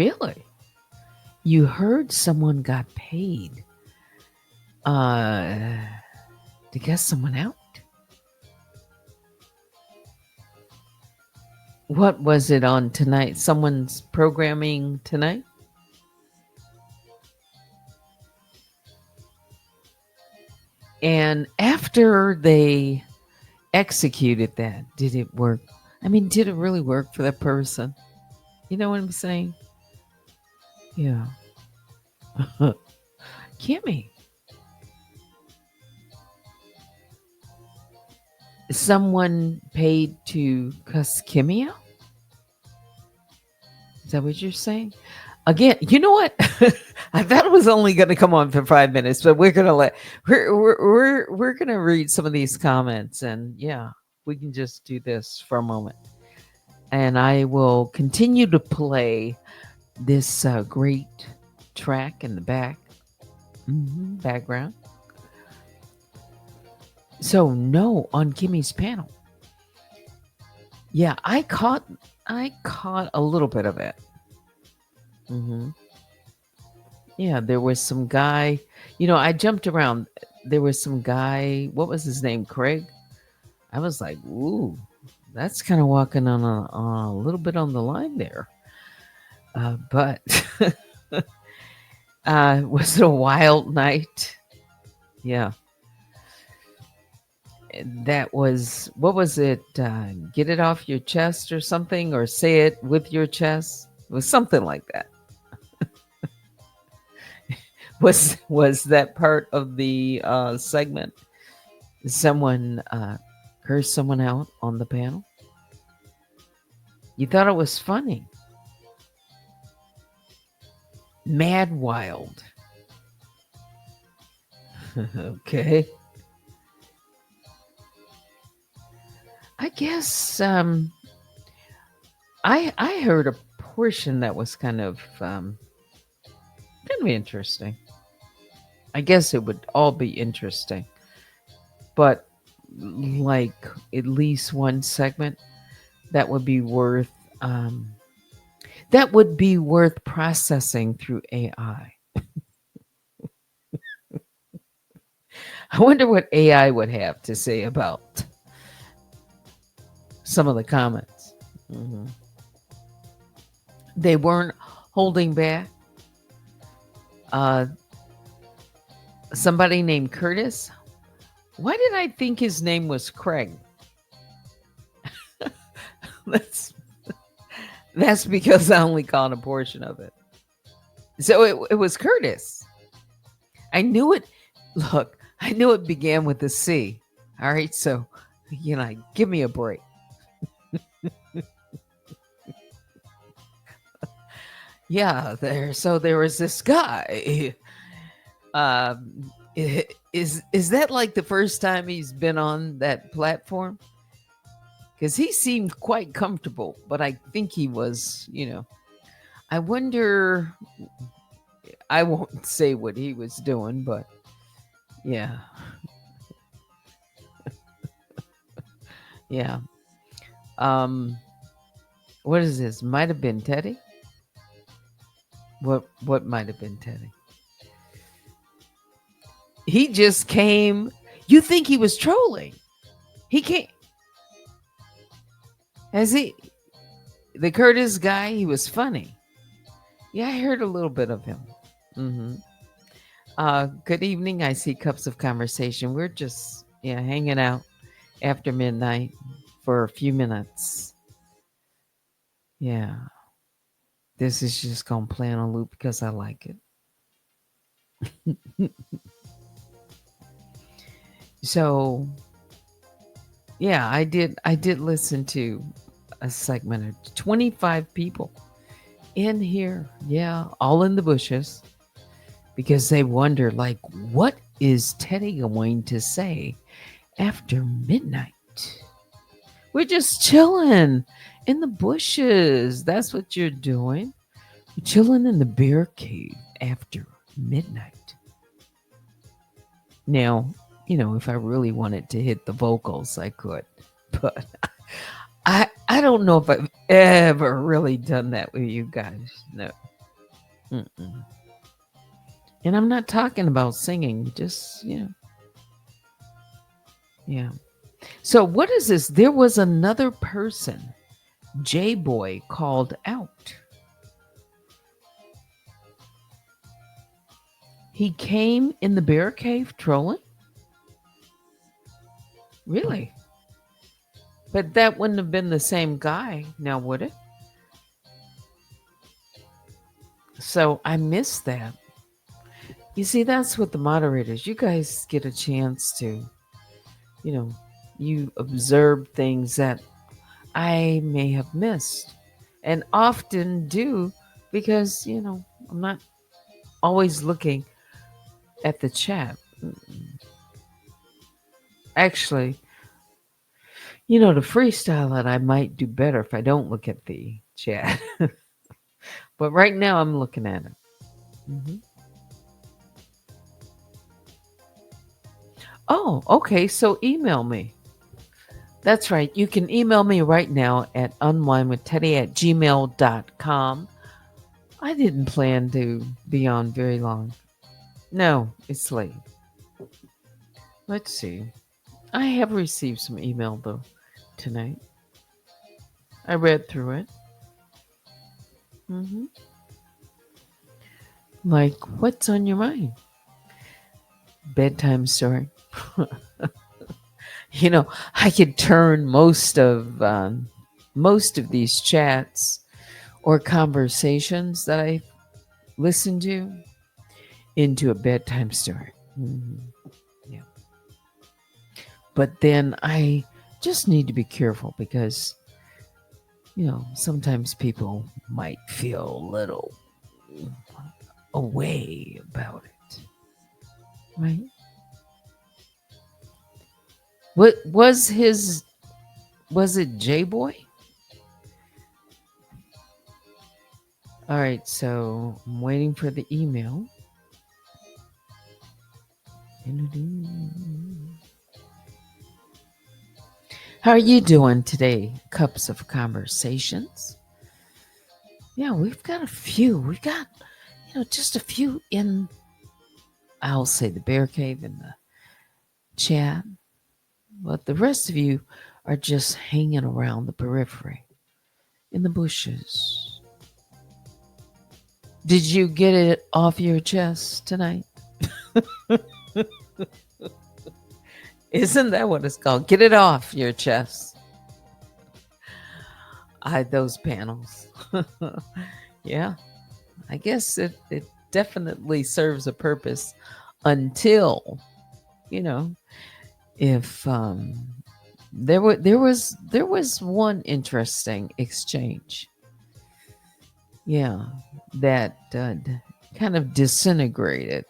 Really? You heard someone got paid uh, to get someone out? What was it on tonight? Someone's programming tonight? And after they executed that, did it work? I mean, did it really work for that person? You know what I'm saying? Yeah. Kimmy, someone paid to cuss Kimmy out? Is that what you're saying? Again, you know what? I thought it was only going to come on for 5 minutes, but we're gonna read some of these comments, and yeah, we can just do this for a moment, and I will continue to play this great track in the background. So no on Kimmy's panel. Yeah, I caught a little bit of it. hmm Yeah, there was some guy. I jumped around. There was some guy. What was his name? Craig. I was like, ooh, that's kind of walking on a little bit on the line there. But was it a wild night? Yeah, that was. What was it? Get it off your chest or something, or say it with your chest. It was something like that. Was that part of the segment? Someone cursed someone out on the panel. You thought it was funny. Mad Wild. Okay. I guess I heard a portion that was kind of interesting. I guess it would all be interesting, but like at least one segment that would be worth processing through AI. I wonder what AI would have to say about some of the comments. Mhm. They weren't holding back. Uh, Somebody named Curtis. Why did I think his name was Craig? That's that's because I only caught a portion of it. So it was Curtis. I knew it. Look, I knew it began with a C. All right, so give me a break. Yeah, there was this guy. Is that like the first time he's been on that platform? Because he seemed quite comfortable, but I think he was. I wonder. I won't say what he was doing, but yeah, yeah. Um, what is this? Might have been Teddy. What might have been Teddy? He just came. You think he was trolling? He came. Has he? The Curtis guy. He was funny. Yeah, I heard a little bit of him. hmm Good evening. I see cups of conversation. We're just hanging out after midnight for a few minutes. Yeah, this is just gonna play on a loop because I like it. So yeah, I did listen to a segment of 25 people in here. Yeah, all in the bushes because they wonder like what is Teddy going to say after midnight? We're just chilling in the bushes. That's what you're doing. You're chilling in the bear cave after midnight. Now, if I really wanted to hit the vocals, I could. But I don't know if I've ever really done that with you guys. No. Mm-mm. And I'm not talking about singing, just, yeah. So, what is this? There was another person, J Boy, called out. He came in the bear cave trolling? Really? But that wouldn't have been the same guy, now would it? So, I missed that. You see, that's what the moderators, you guys get a chance to, you know, you observe things that I may have missed and often do because, I'm not always looking at the chat. Actually, to freestyle it, I might do better if I don't look at the chat. But right now, I'm looking at it. hmm Oh, okay. So email me. That's right. You can email me right now at unwinewithteddy@gmail.com. I didn't plan to be on very long. No, it's late. Let's see. I have received some email though tonight. I read through it. hmm Like, what's on your mind? Bedtime story. I could turn most of these chats or conversations that I listen to into a bedtime story. Yeah, but then I just need to be careful because sometimes people might feel a little away about it, right? What was his? Was it J Boy? All right, so I'm waiting for the email. How are you doing today? Cups of conversations. Yeah, we've got a few. We've got, just a few in, I'll say the bear cave in the chat, but the rest of you are just hanging around the periphery in the bushes. Did you get it off your chest tonight? Isn't that what it's called? Get it off your chest. Those panels. Yeah, I guess it definitely serves a purpose until, you know, if there was one interesting exchange. Yeah, that kind of disintegrated.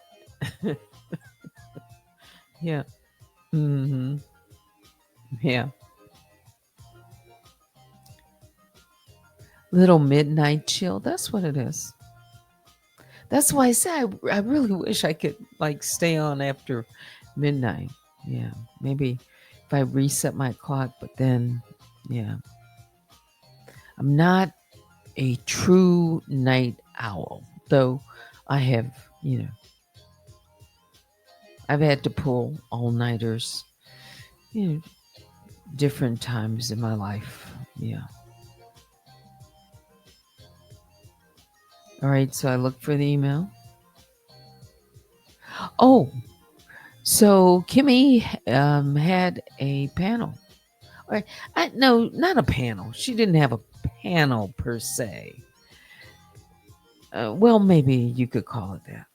Yeah. hmm Yeah. Little midnight chill. That's what it is. That's why I say I really wish I could like stay on after midnight. Yeah. Maybe if I reset my clock, but then, yeah. I'm not a true night owl, though I have, you know, I've had to pull all nighters, you know, different times in my life. Yeah. All right. So I look for the email. Oh, so Kimmy had a panel. Or, no, not a panel. She didn't have a panel per se. Well, maybe you could call it that.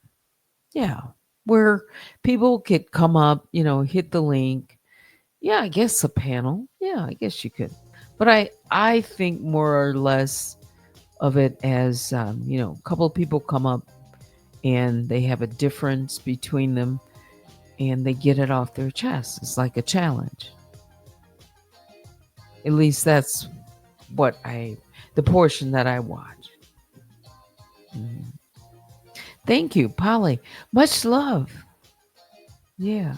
Yeah. Where people could come up, hit the link. Yeah, I guess a panel. Yeah, I guess you could. But I think more or less of it as, a couple of people come up and they have a difference between them and they get it off their chest. It's like a challenge. At least that's the portion that I watch. Mhm. Thank you, Polly. Much love. Yeah.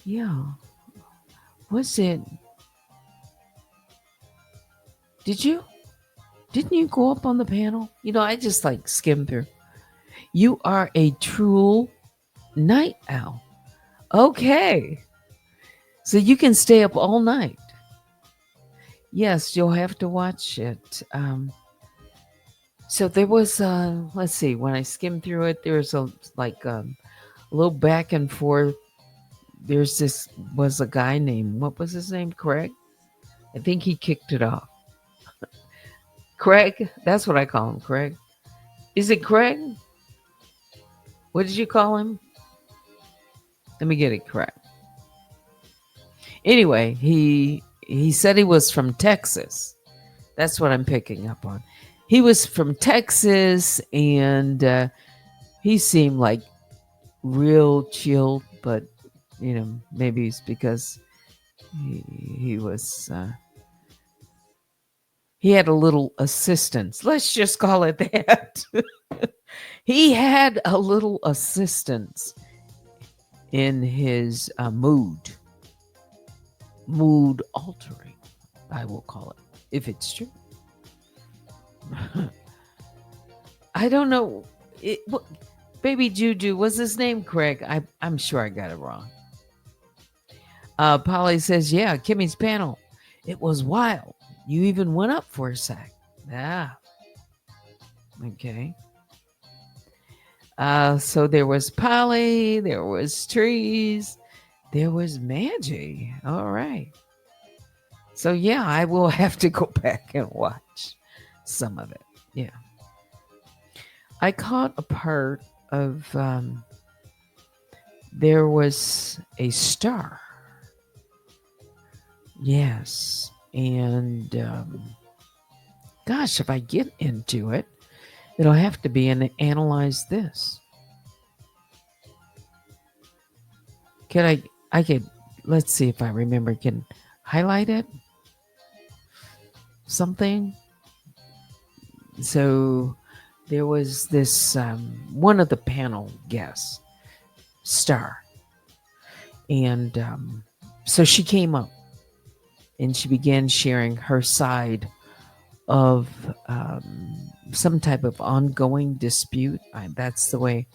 Yeah. Was it, did you? Didn't you go up on the panel? I just like skim through. You are a true night owl. Okay. So you can stay up all night. Yes, you'll have to watch it. So there was, let's see, when I skimmed through it, there was a little back and forth. Was a guy named, what was his name? Craig? I think he kicked it off. Craig? That's what I call him, Craig. Is it Craig? What did you call him? Let me get it correct. Anyway, he said he was from Texas. That's what I'm picking up on. He was from Texas, and he seemed like real chill, but maybe it's because he was he had a little assistance. Let's just call it that. He had a little assistance in his mood altering, I will call it, if it's true. I don't know. Baby Juju, was his name Craig? I'm sure I got it wrong. Polly says, yeah, Kimmy's panel. It was wild. You even went up for a sec. Yeah. Okay. So there was Polly, there was Trees, there was Maggie. All right. So yeah, I will have to go back and watch some of it. Yeah. I caught a part of there was a star. Yes. And gosh, if I get into it, it'll have to be an analyze this. I could, let's see if I remember, can highlight it? Something. So there was this, one of the panel guests, Star. And so she came up and she began sharing her side of some type of ongoing dispute. That's the way.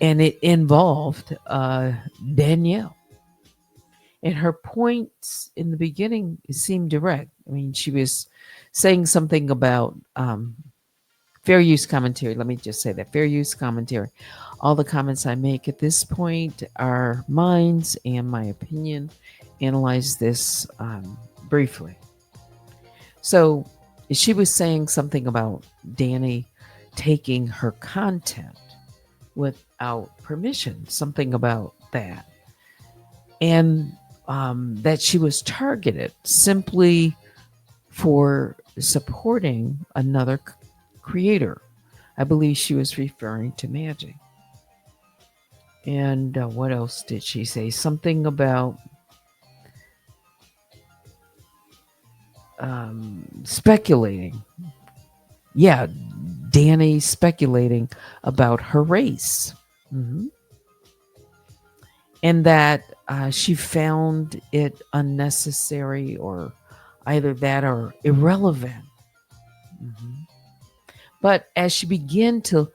And it involved Danielle. And her points in the beginning seemed direct. I mean, she was saying something about fair use commentary. Let me just say that fair use commentary. All the comments I make at this point are mine and my opinion. Analyze this briefly. So she was saying something about Danny taking her content without permission, something about that. And that she was targeted simply for supporting another creator. I believe she was referring to Magic. And what else did she say? Something about speculating. Yeah, Danny speculating about her race. Mm-hmm. And that she found it unnecessary, or either that or irrelevant. Mm-hmm. But as she began to,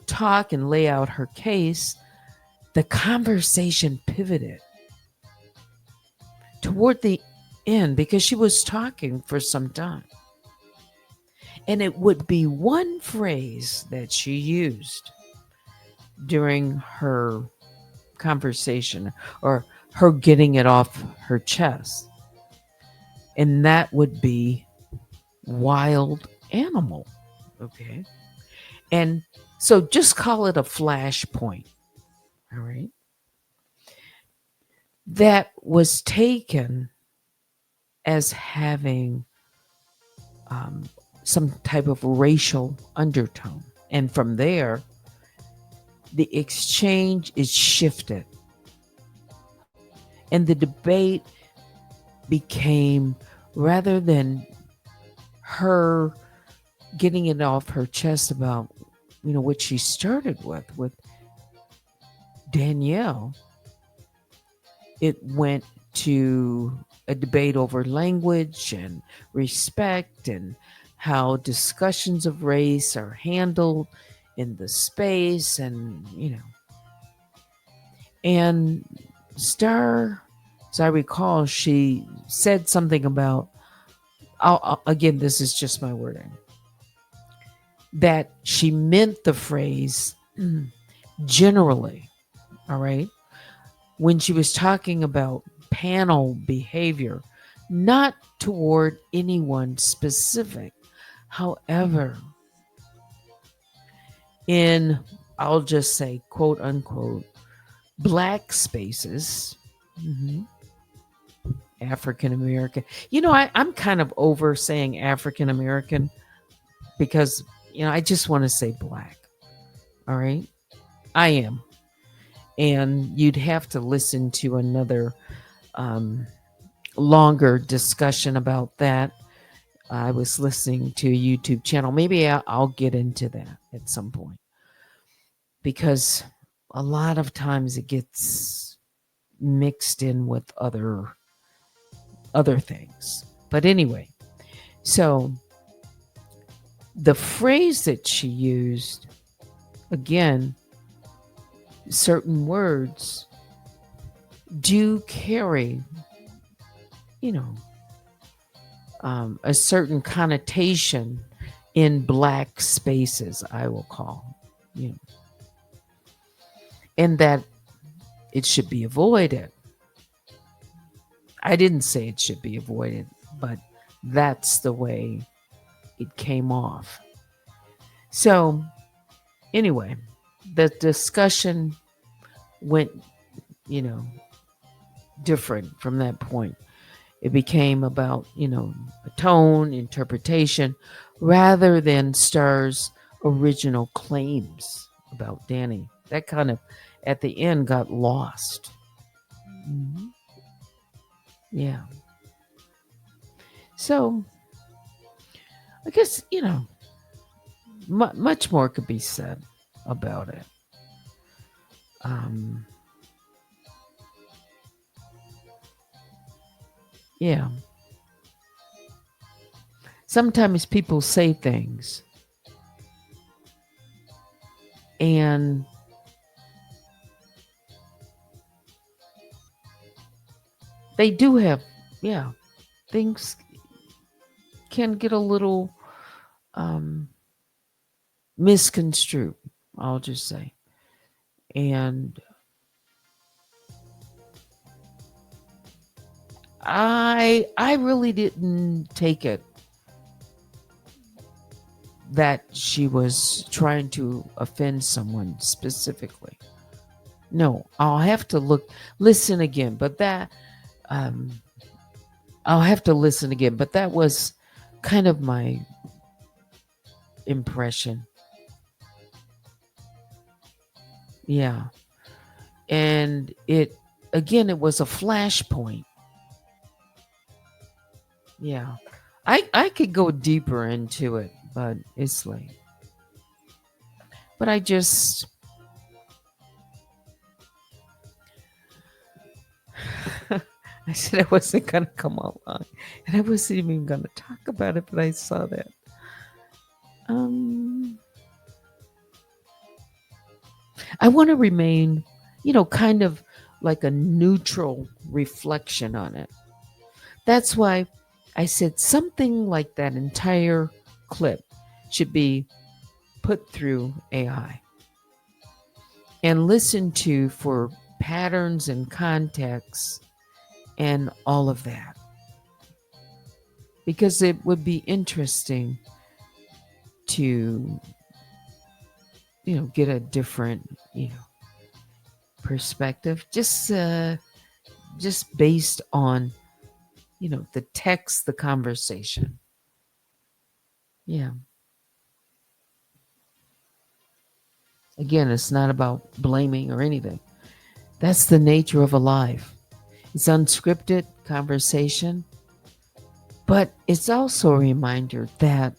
talk and lay out her case, the conversation pivoted toward the end because she was talking for some time. And it would be one phrase that she used during her conversation, or her getting it off her chest. And that would be wild animal. Okay. And so just call it a flashpoint. All right. That was taken as having some type of racial undertone. And from there, the exchange is shifted. And the debate became, rather than her getting it off her chest about, what she started with Danielle, it went to a debate over language and respect and how discussions of race are handled in the space and Star, as I recall, she said something about, again, this is just my wording, that she meant the phrase generally, all right, when she was talking about panel behavior, not toward anyone specific. However, in, I'll just say, quote unquote, black spaces, African American. I'm kind of over saying African American because, I just want to say black. All right. I am. And you'd have to listen to another longer discussion about that. I was listening to a YouTube channel. Maybe I'll get into that at some point because a lot of times it gets mixed in with other things. But anyway, so the phrase that she used, again, certain words do carry, a certain connotation in black spaces, I will call, and that it should be avoided. I didn't say it should be avoided, but that's the way it came off. So, anyway, the discussion went, different from that point. It became about, a tone, interpretation, rather than Star's original claims about Danny. That kind of, at the end, got lost. Mm-hmm. Yeah. So, I guess, much more could be said about it. Yeah. Sometimes people say things and they do have, things can get a little misconstrued, I'll just say. And I really didn't take it that she was trying to offend someone specifically. No, I'll have to listen again, but that I'll have to listen again, but that was kind of my impression. Yeah. And it was a flashpoint. Yeah. I could go deeper into it, but it's late. But I said I wasn't going to come along. And I wasn't even going to talk about it, but I saw that. I want to remain, kind of like a neutral reflection on it. That's why I said something like that entire clip should be put through AI and listened to for patterns and contexts and all of that. Because it would be interesting to, get a different, perspective. Just based on, the text, the conversation. Yeah. Again, it's not about blaming or anything. That's the nature of a life. It's unscripted conversation, but it's also a reminder that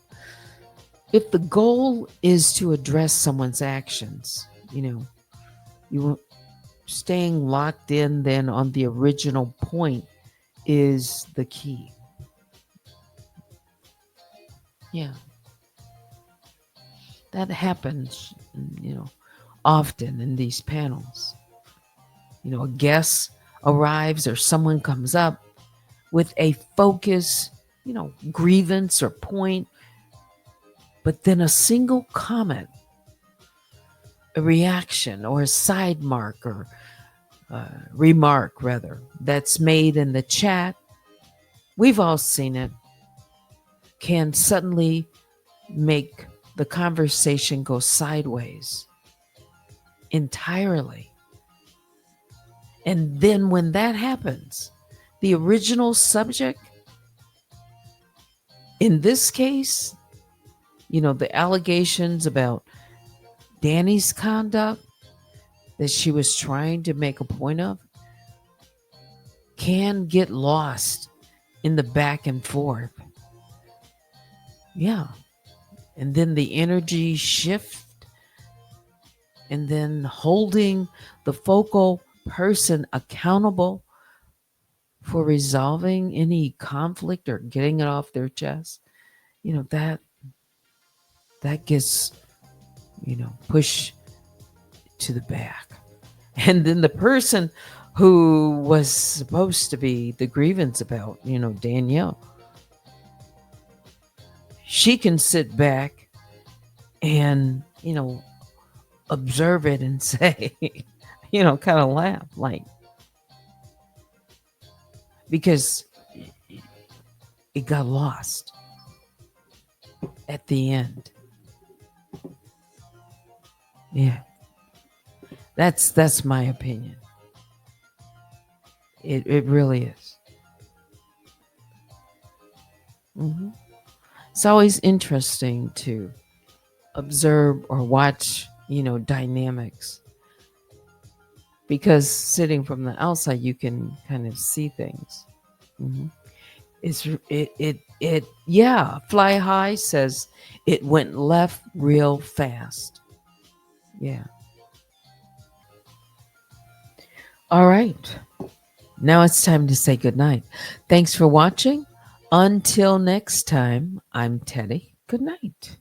if the goal is to address someone's actions, you staying locked in then on the original point is the key. Yeah, that happens, often in these panels. A guest arrives or someone comes up with a focus, grievance or point, but then a single comment, a reaction, or a side mark or remark, rather, that's made in the chat, we've all seen it, can suddenly make the conversation go sideways entirely. And then when that happens, the original subject, in this case, the allegations about Danny's conduct that she was trying to make a point of, can get lost in the back and forth. Yeah. And then the energy shift, and then holding the focal person accountable for resolving any conflict or getting it off their chest, that gets, pushed to the back. And then the person who was supposed to be the grievance about, Danielle, she can sit back and, observe it and say, kind of laugh, like, because it got lost at the end. Yeah. That's my opinion. It really is. Hmm. It's always interesting to observe or watch, dynamics, because sitting from the outside, you can kind of see things. Hmm. Yeah. Fly High says it went left real fast. Yeah. All right. Now it's time to say goodnight. Thanks for watching. Until next time, I'm Teddy. Good night.